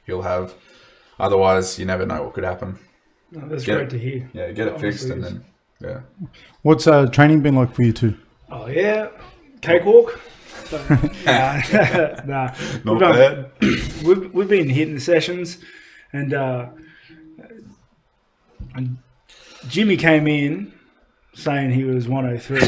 he'll have. Otherwise, you never know what could happen. No, that's great to hear. Yeah, get it fixed and then, yeah. What's training been like for you two? Oh, yeah. Cakewalk. So, nah. Not bad. We've been hitting the sessions, and Jimmy came in saying he was 103.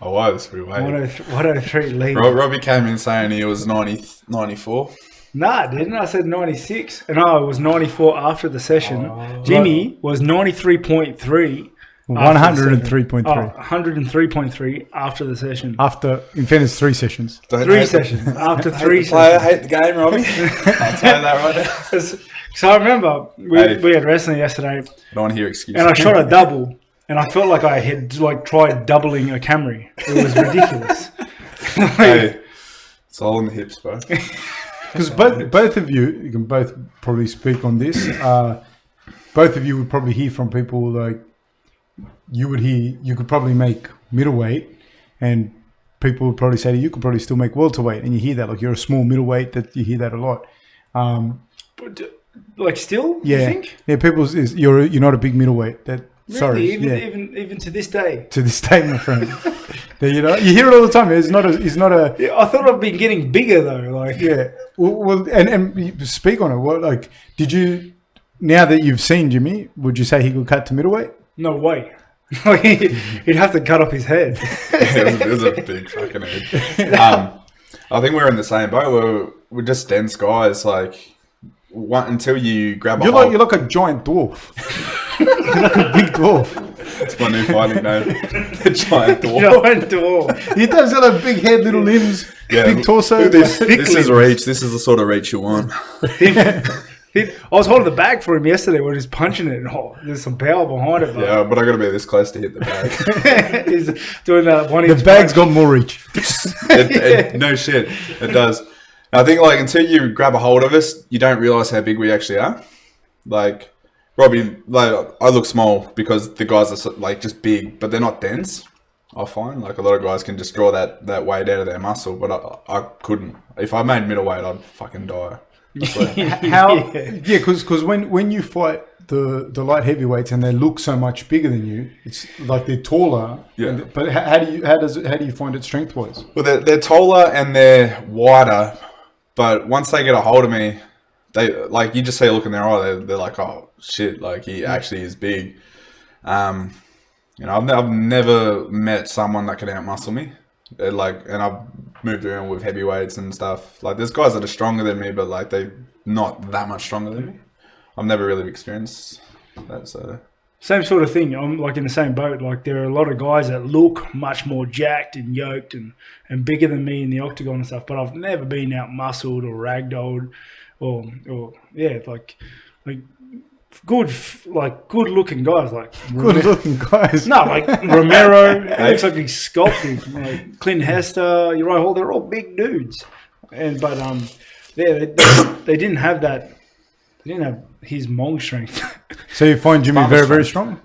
I was pretty way. 103 lead. Robbie came in saying he was 94. Nah, I didn't. I said 96. And I was 94 after the session. Jimmy was 93.3. 103.3. 103.3 after the session. In fairness, 3 sessions. After 3 sessions. I hate the game, Robbie. I'll tell you that right now. So I remember we had wrestling yesterday. I don't want to hear excuses. And I shot a double. And I felt like I had tried doubling a Camry. It was ridiculous. Hey, it's all in the hips, bro. Because both of you can both probably speak on this. Both of you would probably hear from people like you could probably make middleweight, and people would probably say to you could probably still make welterweight, and you hear that like you're a small middleweight. That you hear that a lot. But like still, yeah, you think? Yeah, you're not a big middleweight. Really? Sorry, even to this day. To this day, my friend. You hear it all the time. It's not a. Yeah, I thought I've been getting bigger though. Like yeah, and you speak on it. What like did you? Now that you've seen Jimmy, would you say he could cut to middleweight? No way. He'd have to cut off his head. It was a big fucking head. I think we're in the same boat. We're just dense guys. Like until you grab a hold. You're like a giant dwarf. You're like a big dwarf. It's my new fighting name. The giant dwarf. Giant dwarf. He does got a big head, little limbs, big torso. This is reach. This is the sort of reach you want. I was holding the bag for him yesterday when he was punching it. And there's some power behind it. Yeah, but I got to be this close to hit the bag. He's doing that one. The bag's got more reach. No shit, it does. I think like until you grab a hold of us, you don't realize how big we actually are. Like Robbie, like I look small because the guys are like just big, but they're not dense. I find like a lot of guys can just draw that weight out of their muscle, but I couldn't. If I made middleweight, I'd fucking die. Because when you fight the light heavyweights and they look so much bigger than you, it's like they're taller. Yeah. But how do you find it strength wise? Well, they're taller and they're wider, but once they get a hold of me, they like you just see a look in their eye. They're like, oh shit, like he actually is big. I've never met someone that can outmuscle me. And I've moved around with heavyweights and stuff. Like, there's guys that are stronger than me, but like they're not that much stronger than me. I've never really experienced that. So same sort of thing. I'm like in the same boat. Like there are a lot of guys that look much more jacked and yoked and bigger than me in the octagon and stuff. But I've never been out muscled or ragdolled or yeah, like good looking guys, like good looking guys. No, like Romero, looks like he's sculpted. Like Clint Hester, Uriah Hall, they're all big dudes. They didn't have that. They didn't have his Hmong strength. So you find Jimmy very, very strong?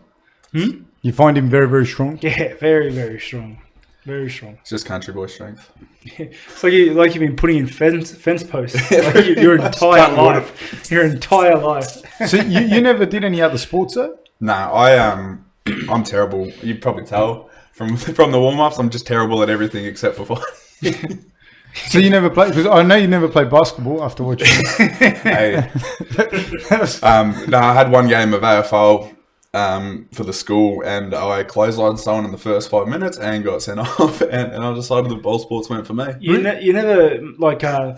You find him very, very strong? Yeah, very, very strong. Very strong. It's just country boy strength. It's like you've been putting in fence posts like your entire life. Your entire life. So you never did any other sports though? No, I'm terrible. You'd probably tell from the warm-ups. I'm just terrible at everything except for fighting. So you never played? Because I know you never played basketball after watching. Hey. No, I had one game of AFL for the school, and I clotheslined someone in the first 5 minutes and got sent off, and I decided the ball sports weren't for me. You never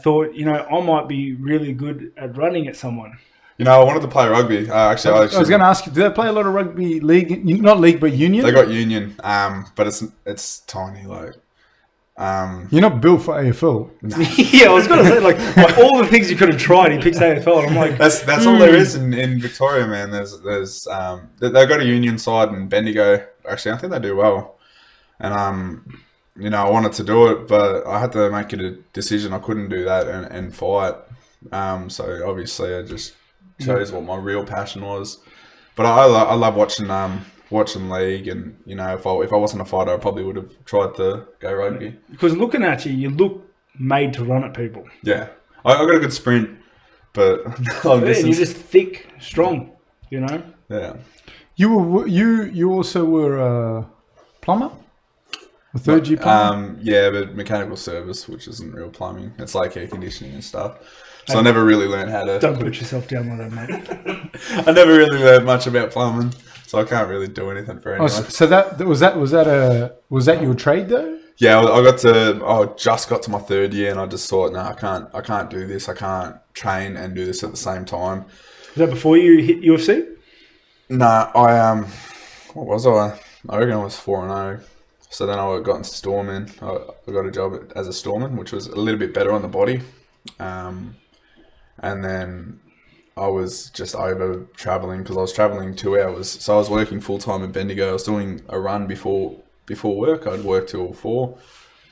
thought, I might be really good at running at someone. I wanted to play rugby. I was going to ask you, do they play a lot of rugby league? Not league, but union? They got union, but it's tiny, like. You're not built for AFL. No. Yeah, I was going to say like all the things you could have tried, he picks AFL, and I'm like, that's all there is in Victoria, man. There's they've got a union side in Bendigo. Actually, I think they do well, and I wanted to do it, but I had to make a decision. I couldn't do that and fight. So obviously, I just chose what my real passion was. But I love watching league, and if I wasn't a fighter, I probably would have tried to go rugby. Because looking at you, you look made to run at people. Yeah, I got a good sprint. but long And distance. you're just thick, strong, you know. Yeah. You also were a plumber, a third year plumber. Yeah, but mechanical service, which isn't real plumbing. It's like air conditioning and stuff. So I never really learned how to. Don't put yourself down like that, mate. I never really learned much about plumbing, so I can't really do anything for anyone. So was that your trade though? Yeah, I just got to my third year, and I just thought, no, I can't do this. I can't train and do this at the same time. Was that before you hit UFC? Nah, what was I? I reckon I was 4-0. So then I got into storeman. I got a job as a storeman, which was a little bit better on the body. And then I was just over traveling because I was traveling 2 hours. So I was working full time in Bendigo. I was doing a run before work. I'd work till 4,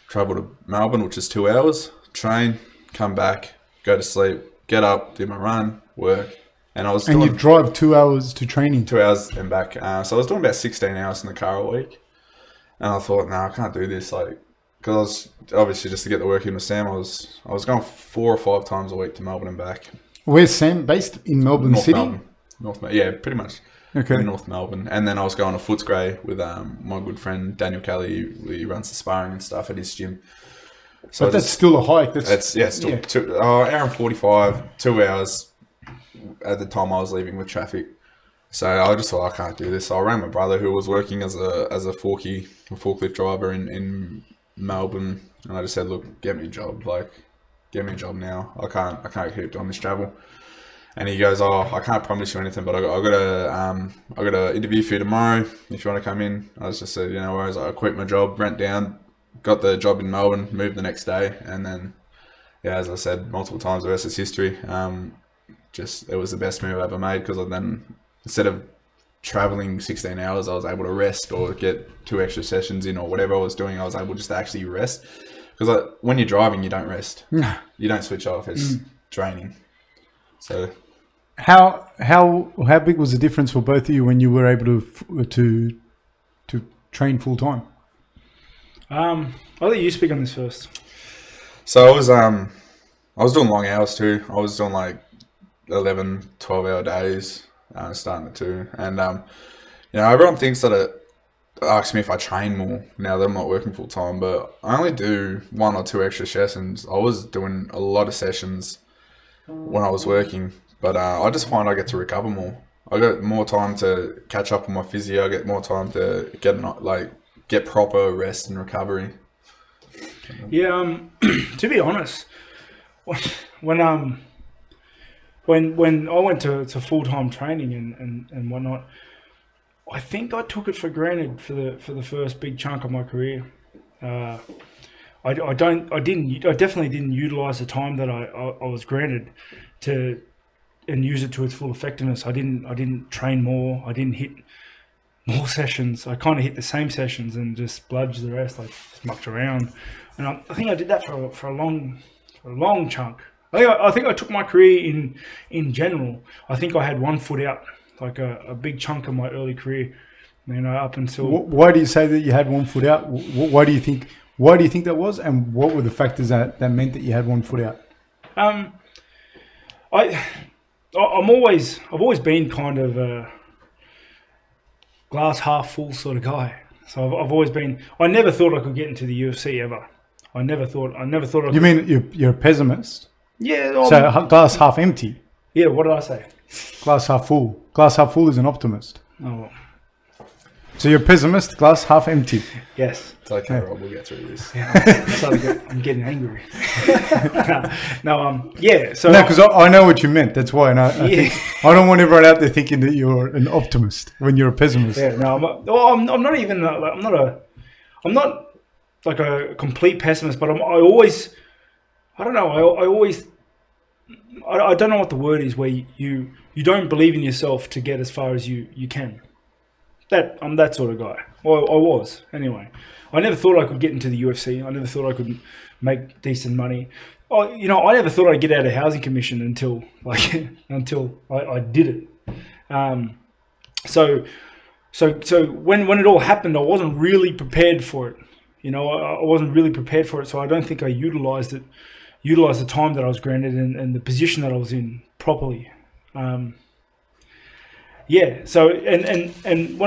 travel to Melbourne, which is 2 hours, train, come back, go to sleep, get up, do my run, work. And I was And you drive 2 hours to training. 2 hours and back. So I was doing about 16 hours in the car a week. And I thought, no, I can't do this. Like, because I was obviously just to get the work in with Sam, I was going 4 or 5 times a week to Melbourne and back. Where's Sam based? In Melbourne North City? Melbourne. Yeah, pretty much. Okay. In North Melbourne. And then I was going to Footscray with my good friend Daniel Kelly. He runs the sparring and stuff at his gym. So But that's still a hike. Still 2 hour and 45, 2 hours at the time I was leaving with traffic. So I just thought, I can't do this. So I rang my brother who was working as a forklift driver in Melbourne, and I just said, look, get me a job. Like, get me a job now. I can't keep doing this travel. And he goes, oh, I can't promise you anything, but I got a interview for you tomorrow if you want to come in. I was just said, whereas I quit my job, rent down, got the job in Melbourne, moved the next day, and then, yeah, as I said multiple times, the rest is history. It was the best move I ever made because then instead of traveling 16 hours, I was able to rest or get 2 extra sessions in or whatever I was doing. I was able just to actually rest because when you're driving, you don't rest. You don't switch off. It's draining. So how big was the difference for both of you when you were able to train full time? I'll let you speak on this first. So I was doing long hours too. I was doing like 11, 12-hour days, starting at 2. And, everyone thinks that it asks me if I train more now that I'm not working full time, but I only do 1 or 2 extra sessions. I was doing a lot of sessions when I was working, but I just find I get to recover more. I get more time to catch up on my physio. I get more time to get proper rest and recovery. Yeah, to be honest, when I went to full-time training and whatnot, I think I took it for granted for the first big chunk of my career. I definitely didn't utilize the time that I was granted and use it to its full effectiveness. I didn't train more. I didn't hit more sessions. I kind of hit the same sessions and just bludged the rest. I just mucked around, and I think I did that for a long chunk. I think I took my career in general. I think I had 1 foot out, like a big chunk of my early career, up until. Why do you say that you had 1 foot out? Why do you think that was? And what were the factors that meant that you had 1 foot out? I've always been kind of a glass half full sort of guy. So I've always been. I never thought I could get into the UFC ever. I never thought. I could. You mean you're a pessimist? Yeah. So glass half empty. Yeah. What did I say? Glass half full. Glass half full is an optimist. Oh. So you're a pessimist. Glass half empty. Yes. It's okay, Rob. We'll get through this. Yeah, I'm getting angry. Yeah. So no, because I know what you meant. That's why, and I think I don't want everyone out there thinking that you're an optimist when you're a pessimist. Yeah. No, I'm not even. I'm not like a complete pessimist, but I don't know. I don't know what the word is where you don't believe in yourself to get as far as you can. I'm that sort of guy. Well, I was anyway. I never thought I could get into the UFC. I never thought I could make decent money. I never thought I'd get out of housing commission until I did it. So when it all happened, I wasn't really prepared for it. I wasn't really prepared for it, so I don't think I utilized it utilize the time that I was granted and the position that I was in properly. So and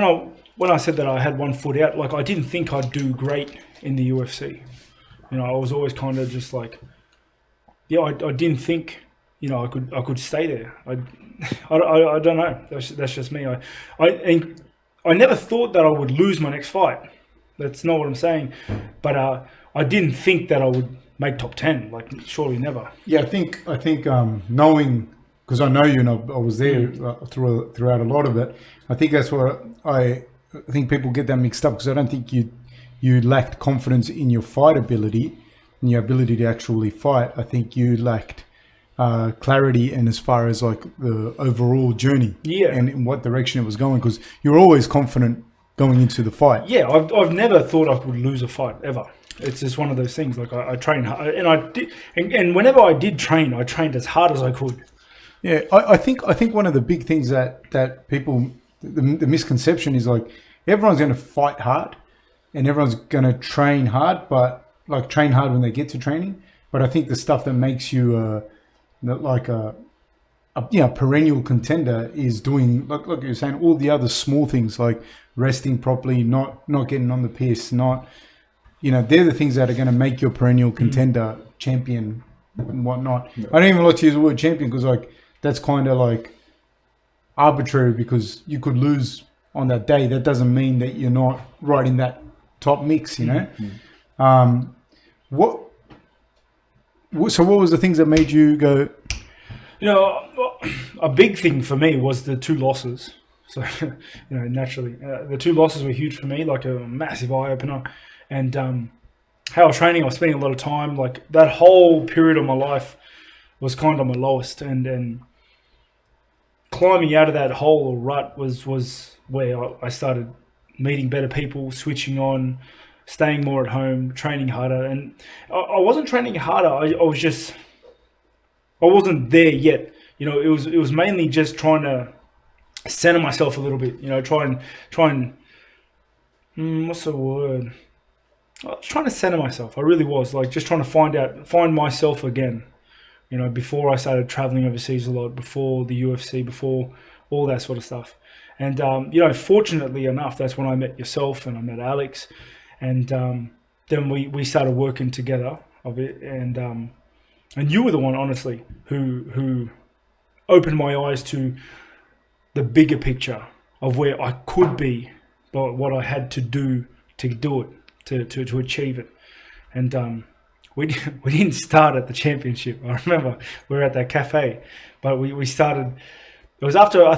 when I said that I had one foot out, like I didn't think I'd do great in the UFC. You know, I was always kind of just like, I didn't think, you know, I could stay there. I don't know. That's just me. I never thought that I would lose my next fight. That's not what I'm saying. But I didn't think that I would make top 10. Like, surely never. Yeah, I think knowing, because I know you and I was there throughout a lot of it. I think that's what I think people get that mixed up, because I don't think you lacked confidence in your fight ability and your ability to actually fight. I think you lacked clarity in as far as like the overall journey, and in what direction it was going, because you're always confident going into the fight. Yeah, I've never thought I would lose a fight ever. It's just one of those things. Like I train hard, and I did, and whenever I did train, I trained as hard as I could. Yeah, I think one of the big things that people, the misconception is like everyone's going to fight hard and everyone's going to train hard, but like train hard when they get to training. But I think the stuff that makes you like a perennial contender is doing, like you're saying, all the other small things like resting properly, not getting on the piss, not, you know, they're the things that are going to make your perennial contender champion and whatnot. Yeah. I don't even like to use the word champion because like that's kind of like arbitrary, because you could lose on that day. That doesn't mean that you're not right in that top mix, you know. So what was the things that made you go? You know, a big thing for me was the 2 losses. So, you know, naturally, the 2 losses were huge for me, like a massive eye opener. And how I was training, I was spending a lot of time. Like that whole period of my life was kind of my lowest, and climbing out of that hole or rut was where I started meeting better people, switching on, staying more at home, training harder. And I wasn't training harder. I wasn't there yet. You know, it was mainly just trying to center myself a little bit. You know, try and what's the word? I was trying to center myself. I really was, like, just trying to find myself again. You know, before I started traveling overseas a lot, before the UFC, before all that sort of stuff. And you know, fortunately enough, that's when I met yourself and I met Alex, and then we started working together of it. And you were the one, honestly, who opened my eyes to the bigger picture of where I could be, but what I had to do to do it. To achieve it. And we didn't start at the championship. I remember we were at that cafe, but we started. It was after I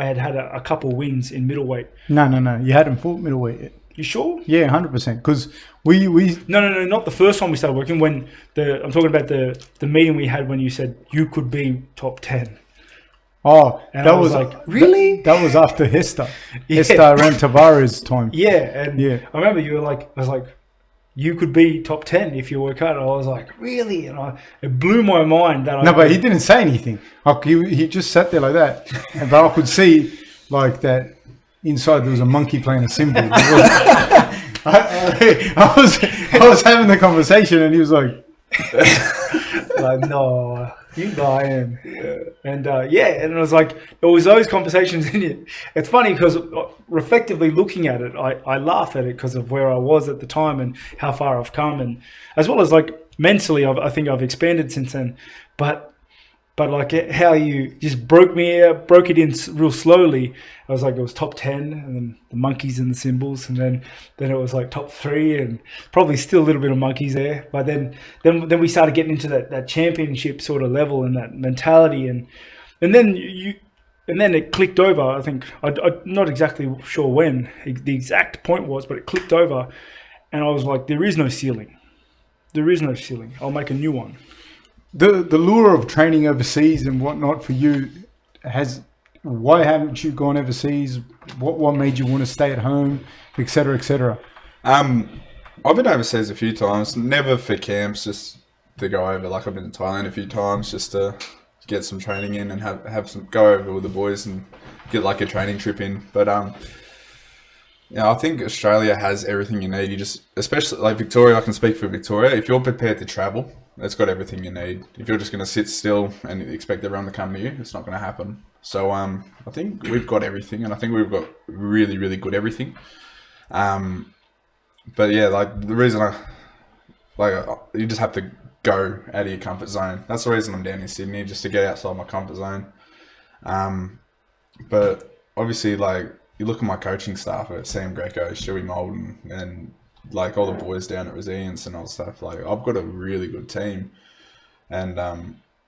had a couple wins in middleweight. No, you hadn't fought middleweight. You sure? Yeah, 100%. Because we no, not the first one we started working. I'm talking about the meeting we had when you said you could be top 10. Oh, and that I was like, really? That was after Hester. Yeah. Hester ran Tavares' time. Yeah, and I remember you were like, I was like, you could be top 10 if you work hard. And I was like, really? And it blew my mind that but he didn't say anything. He just sat there like that. But I could see like that inside there was a monkey playing a cymbal. I was having the conversation and he was like, like, no. You lying. And and it was like, there was those conversations in it. It's funny because reflectively looking at it, I laugh at it because of where I was at the time and how far I've come, and as well as like mentally, I think I've expanded since then. But like how you just broke it in real slowly. I was like, it was top 10 and then the monkeys and the cymbals, and then it was like top 3 and probably still a little bit of monkeys there. But then we started getting into that championship sort of level and that mentality, and then it clicked over. I think I'm not exactly sure when the exact point was, but it clicked over, and I was like, there is no ceiling. There is no ceiling. I'll make a new one. The lure of training overseas and whatnot for you why haven't you gone overseas? What made you want to stay at home, etc., etc.? I've been overseas a few times, never for camps, just to go over. Like I've been to Thailand a few times just to get some training in and have some go over with the boys and get like a training trip in. But I think Australia has everything you need. You just, especially like Victoria, I can speak for Victoria. If you're prepared to travel, it's got everything you need. If you're just going to sit still and expect everyone to come to you, it's not going to happen. So I think we've got everything, and I think we've got really, really good everything. But yeah, like the reason you just have to go out of your comfort zone. That's the reason I'm down in Sydney, just to get outside my comfort zone. But obviously, like, you look at my coaching staff at Sam Greco, Stewie Molden, and like all the boys down at Resilience and all stuff. Like, I've got a really good team, and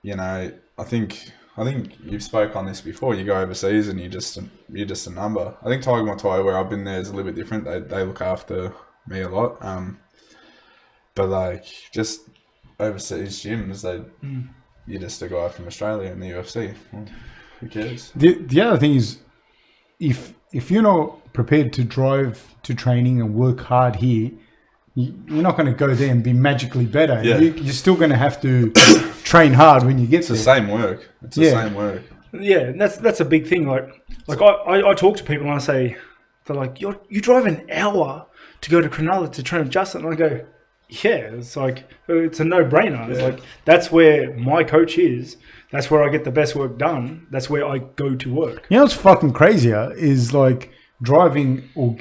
you know, I think you've spoke on this before. You go overseas and you're just a number. I think Tiger Mataia, where I've been there, is a little bit different. They look after me a lot. But like, just overseas gyms, you're just a guy from Australia in the UFC. Well, who cares? The other thing is, if you're not prepared to drive to training and work hard here, you're not going to go there and be magically better. Yeah. You're still going to have to train hard when you get there. It's the same work. It's the same work. Yeah, and that's a big thing. Like I talk to people and I say, they're like, you drive an hour to go to Cronulla to train with Justin. And I go, yeah, it's like, it's a no-brainer. It's like, that's where my coach is. That's where I get the best work done. That's where I go to work. You know what's fucking crazier is like driving or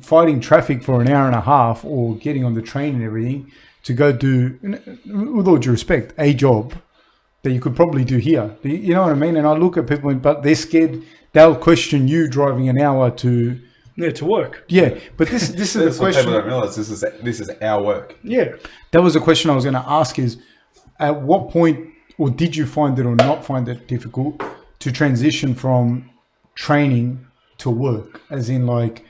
fighting traffic for an hour and a half, or getting on the train and everything to go do, with all due respect, a job that you could probably do here. You know what I mean? And I look at people, but they're scared. They'll question you driving an hour to work. Yeah, but this is the question. People don't realize this is our work. Yeah, that was a question I was going to ask: is at what point, or did you find it or not find it difficult to transition from training to work? As in, like,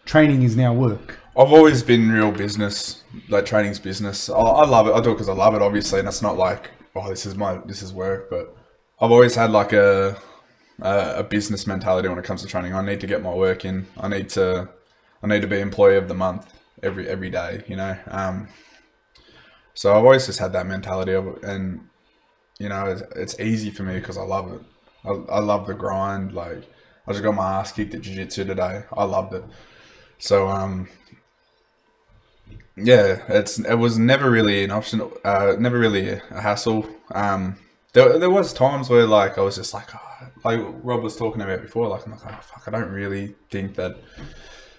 training is now work. I've always been real business, like training's business. I love it. I do it because I love it, obviously, and it's not like, oh, this is work. But I've always had like a business mentality when it comes to training. I need to get my work in. I need to be employee of the month every day, you know. So I've always just had that mentality of it, and you know, it's easy for me because I love it. I love the grind. Like, I just got my ass kicked at jiu-jitsu today. I loved it. So yeah, it was never really an option. Never really a hassle. There was times where like I was just like, oh, like Rob was talking about before. Like, I'm like, oh fuck, I don't really think that,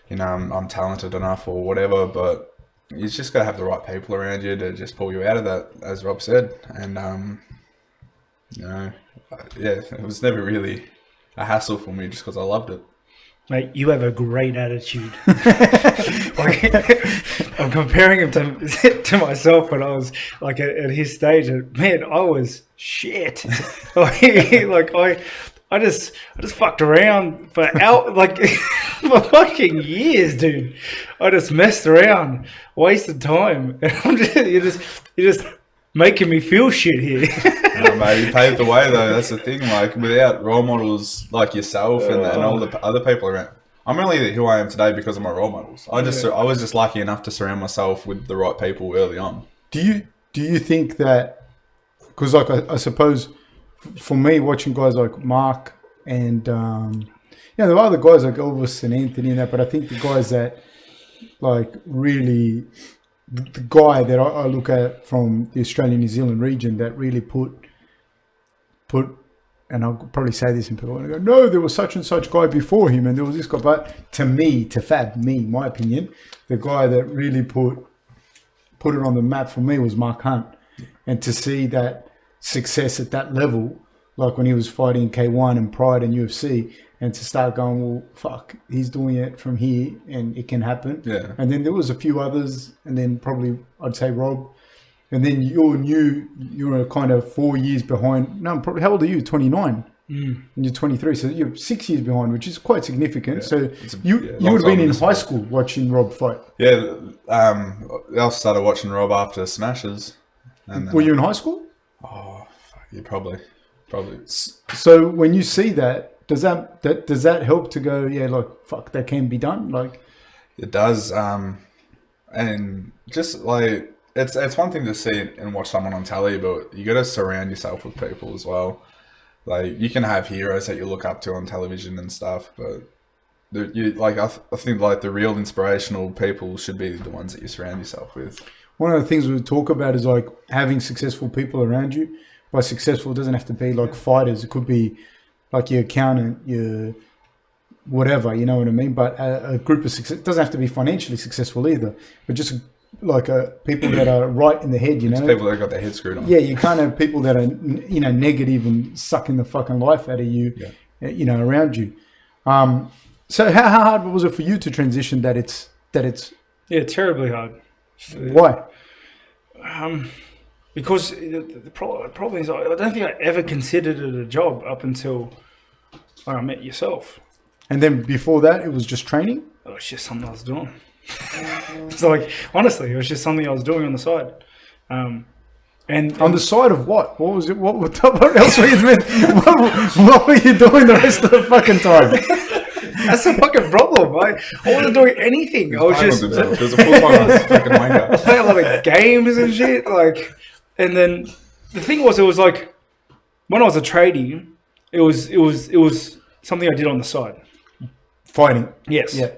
you know, I'm talented enough or whatever. But you just gotta have the right people around you to just pull you out of that, as Rob said. And you know, yeah, it was never really a hassle for me just because I loved it. Mate, you have a great attitude. Like, I'm comparing him to myself when I was like at his stage. And man, I was shit. I just fucked around for for fucking years, dude. I just messed around, wasted time. And you're just making me feel shit here. No, mate, you paved the way though. That's the thing. Like, without role models like yourself and all the other people around, I'm really who I am today because of my role models. I was just lucky enough to surround myself with the right people early on. Do you think that? Because like I suppose for me, watching guys like Mark and there are other guys like Elvis and Anthony and that, but I think the guys that like really. The guy that I look at from the Australian-New Zealand region that really put, and I'll probably say this and people are going to go, no, there was such and such guy before him and there was this guy. But to my opinion, the guy that really put it on the map for me was Mark Hunt. And to see that success at that level, like when he was fighting K1 and Pride and UFC, and to start going, well, fuck, he's doing it from here and it can happen. Yeah. And then there was a few others, and then probably I'd say Rob. And then you were kind of 4 years behind. No, probably, how old are you? 29. And you're 23. So you're 6 years behind, which is quite significant. Yeah. So you would have been in high school watching Rob fight. Yeah. I started watching Rob after Smashes. And were you in high school? Oh, fuck, yeah, probably. So when you see that, does that help to go, yeah, like, fuck, that can be done? Like, it does. And just like, it's one thing to see and watch someone on telly, but you got to surround yourself with people as well. Like, you can have heroes that you look up to on television and stuff, but I think like the real inspirational people should be the ones that you surround yourself with. one of the things we talk about is like having successful people around you. By successful, it doesn't have to be like fighters. It could be like your accountant, your whatever, you know what I mean? But a group of success, it doesn't have to be financially successful either, but just like people that are right in the head, you know? It's people that got their head screwed on. Yeah, you kind of people that are, you know, negative and sucking the fucking life out of you, you know, around you. So how hard was it for you to transition that it's... Yeah, terribly hard. Why? Because the problem is I don't think I ever considered it a job up until I met yourself. And then before that, it was just training? It was just something I was doing. It's like, honestly, it was just something I was doing on the side. And on the side of what? What was it? What else were you doing? What were you doing the rest of the fucking time? That's the fucking problem. I wasn't doing anything. I was just... There's a full-time fucking wanker. I played a lot of games and shit. Like, and then the thing was, it was like, when I was a tradie, it was something I did on the side. Fighting. Yes. Yeah.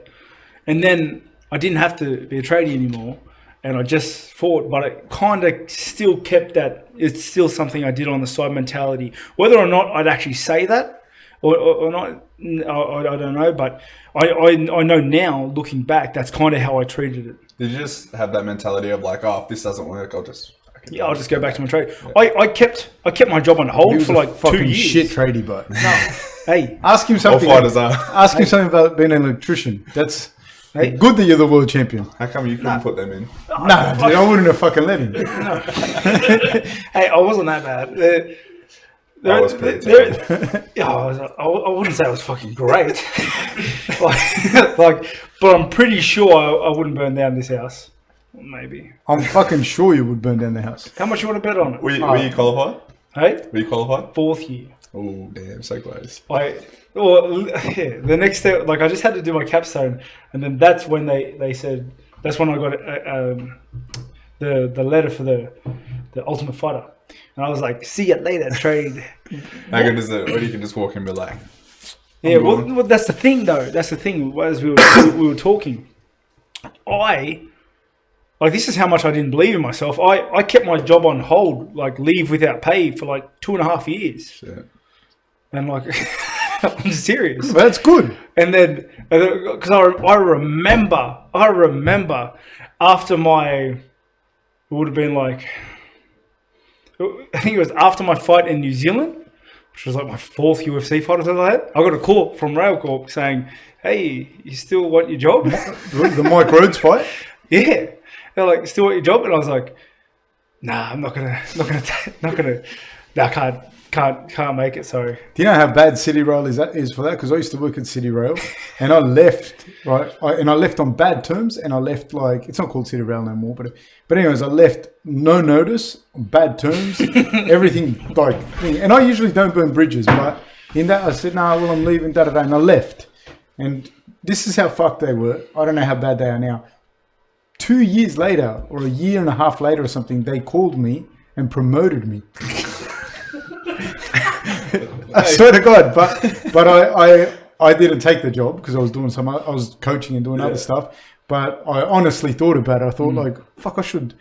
And then I didn't have to be a tradie anymore, and I just fought, but it kind of still kept that. It's still something I did on the side mentality. Whether or not I'd actually say that or not, I don't know. But I know now, looking back, that's kind of how I treated it. Did you just have that mentality of like, oh, if this doesn't work, I'll just go back to my trade. Yeah. I kept my job on hold for like 2 years. Shit tradie, but no. Hey, ask him something. All fighters are. Ask him something about being an electrician. That's good that you're the world champion. How come you couldn't put them in? Nah, dude, I wouldn't have fucking let him. Hey, I wasn't that bad. I was pretty terrible. I wouldn't say I was fucking great. But I'm pretty sure I wouldn't burn down this house. Maybe. I'm fucking sure you would burn down the house. How much you want to bet on it? Were you qualified? Hey? Were you qualified? 4th year. Oh, damn, so close. The next step, like I just had to do my capstone, and then that's when they said, that's when I got the letter for the Ultimate Fighter. And I was like, see you later, trade. How good is it? Or you can just walk in and be like... Yeah, well, that's the thing, though. That's the thing. As we were talking, this is how much I didn't believe in myself. I kept my job on hold, like leave without pay for like 2.5 years. Shit. And like, I'm serious. Well, that's good. And then, because I remember after it would have been like, I think it was after my fight in New Zealand, which was like my 4th UFC fight or something like that. I got a call from Railcorp saying, "Hey, you still want your job?" The Mike Rhodes fight? Yeah. They're like, "Still want your job?" And I was like, "Nah, I'm not gonna. Nah, can't make it. Sorry." Do you know how bad City Rail is for that? Because I used to work at City Rail, and I left I left on bad terms, and I left like it's not called City Rail no more, but anyways, I left no notice, on bad terms, everything like. And I usually don't burn bridges, but in that I said, "Nah, well I'm leaving," and I left. And this is how fucked they were. I don't know how bad they are now. 2 years later, or a year and a half later or something, they called me and promoted me. I swear to God, but I didn't take the job because I was doing I was coaching and doing other stuff. But I honestly thought about it. I thought like, fuck, I should.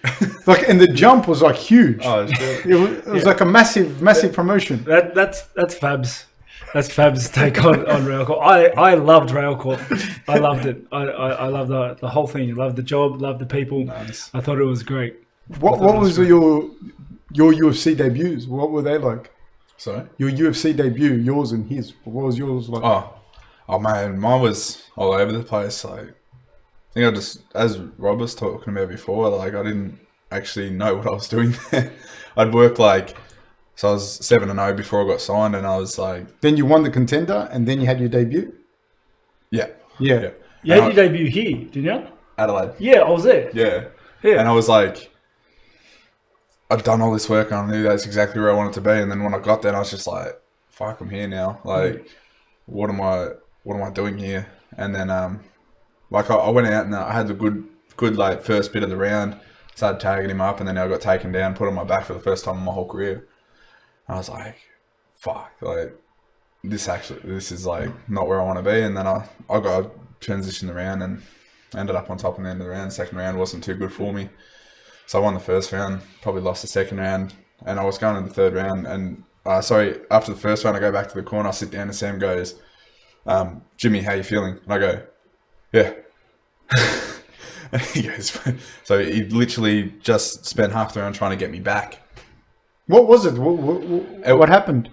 Like, and the jump was like huge. Oh, shit. It was like a massive promotion. That's Fab's. That's Fab's take on Railcorp. I loved Railcorp. I loved it. I loved the whole thing. I loved the job. Loved the people. Nice. I thought it was great. What was your UFC debuts? What were they like? Sorry? Your UFC debut, yours and his. What was yours like? Oh man, mine was all over the place. Like, I think I just, as Rob was talking about before, like I didn't actually know what I was doing there. I'd work like. So I was 7-0 before I got signed, and I was like... Then you won the Contender, and then you had your debut? Yeah. You had your debut here, didn't you? Adelaide. Yeah, I was there. Yeah. And I was like... I'd done all this work, and I knew that's exactly where I wanted to be, and then when I got there, I was just like, fuck, I'm here now. Like, what am I doing here? And then, like, I went out, and I had the good like, first bit of the round, started tagging him up, and then I got taken down, put on my back for the first time in my whole career. I was like, fuck, like, this is like not where I want to be. And then I got transitioned around and ended up on top in the end of the round. Second round wasn't too good for me. So I won the first round, probably lost the second round, and I was going in the third round. And after the first round, I go back to the corner, I sit down, and Sam goes, "Jimmy, how you feeling?" And I go, "Yeah." And he goes, so he literally just spent half the round trying to get me back. What was it? What happened?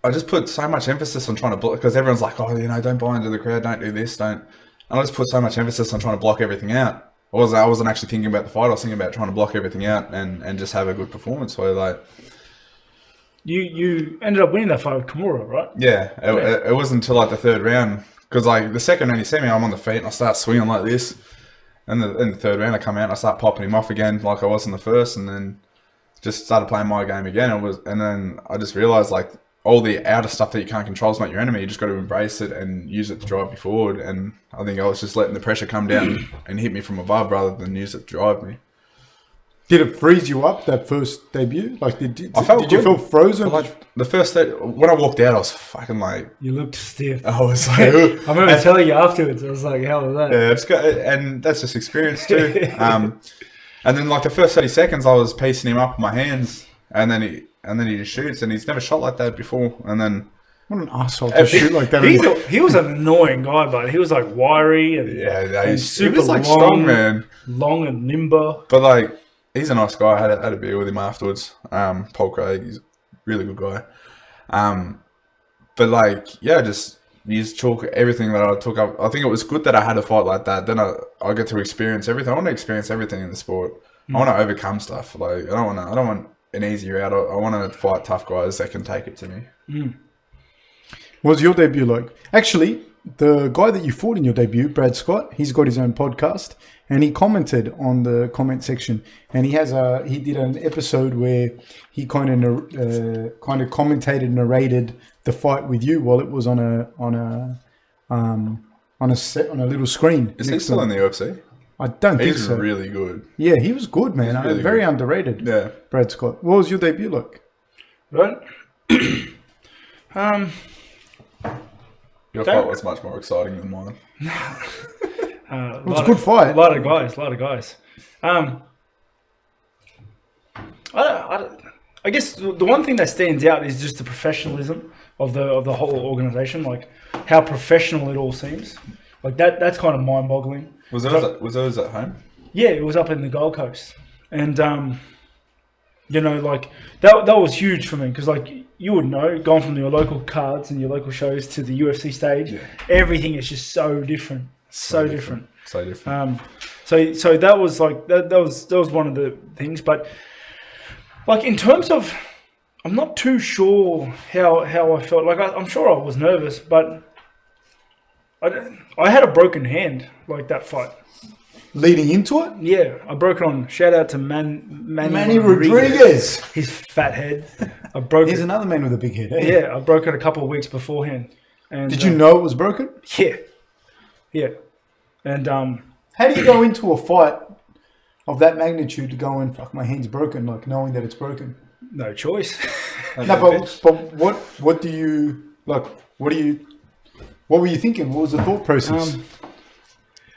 I just put so much emphasis on trying to block, because everyone's like, "Oh, don't buy into the crowd, don't do this, don't." And I just put so much emphasis on trying to block everything out. I wasn't actually thinking about the fight. I was thinking about trying to block everything out and just have a good performance. So like, you ended up winning that fight with Kimura, right? Yeah, it wasn't until like the third round, because like the second round you see me, I'm on the feet and I start swinging like this, and in the third round I come out and I start popping him off again like I was in the first, and then just started playing my game again. And then I just realized like all the outer stuff that you can't control is not your enemy. You just got to embrace it and use it to drive you forward. And I think I was just letting the pressure come down and hit me from above rather than use it to drive me. Did it freeze you up that first debut? Like, did you feel frozen? Like the first when I walked out, I was fucking like, you looked stiff. I was like, I remember telling you afterwards. I was like, how was that? Yeah, and that's just experience too. And then like the first 30 seconds, I was piecing him up with my hands, and then he just shoots, and he's never shot like that before. And then what an asshole to shoot like that! He was an annoying guy, but he was like wiry and he's super he was like long, strong, man, long and limber. But like, he's a nice guy. I had a beer with him afterwards. Paul Craig, he's a really good guy. But like, yeah, just use chalk everything that I took up. I think it was good that I had a fight like that. Then I get to experience everything. I want to experience everything in the sport. I want to overcome stuff. Like I don't want an easy route. I want to fight tough guys that can take it to me. What was your debut like? Actually, the guy that you fought in your debut, Brad Scott, he's got his own podcast, and he commented on the comment section. And he did an episode where he kind of commentated, narrated the fight with you while it was on a little screen. Is he still in the UFC? I don't think so. He's really good. Yeah, he was good, man. Really very good. underrated. Yeah, Brad Scott. What was your debut like? Right. Your fight was much more exciting than mine. It was a good fight. A lot of guys. I guess the one thing that stands out is just the professionalism of the whole organization, like how professional it all seems. Like that's kind of mind-boggling. Was those at home? Yeah, it was up in the Gold Coast, and like that was huge for me because like you would know, going from your local cards and your local shows to the UFC stage, everything is just so different, so different. So different. So that was like that was one of the things, but like in terms of, I'm not too sure how I felt. Like I'm sure I was nervous, but I had a broken hand like that fight. Leading into it? Yeah, I broke it on. Shout out to Manny Rodriguez. His fat head. He's another man with a big head. Eh? Yeah, I broke it a couple of weeks beforehand. And did you know it was broken? Yeah. And how do you go into a fight of that magnitude to go and fuck, my hand's broken, like knowing that it's broken? No choice. But what do you like? What were you thinking? What was the thought process?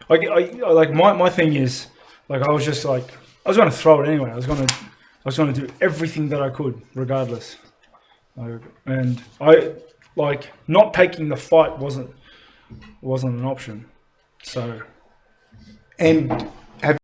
Like my thing is, like I was just like I was going to throw it anyway. I was going to do everything that I could, regardless. And I like not taking the fight wasn't an option. So, and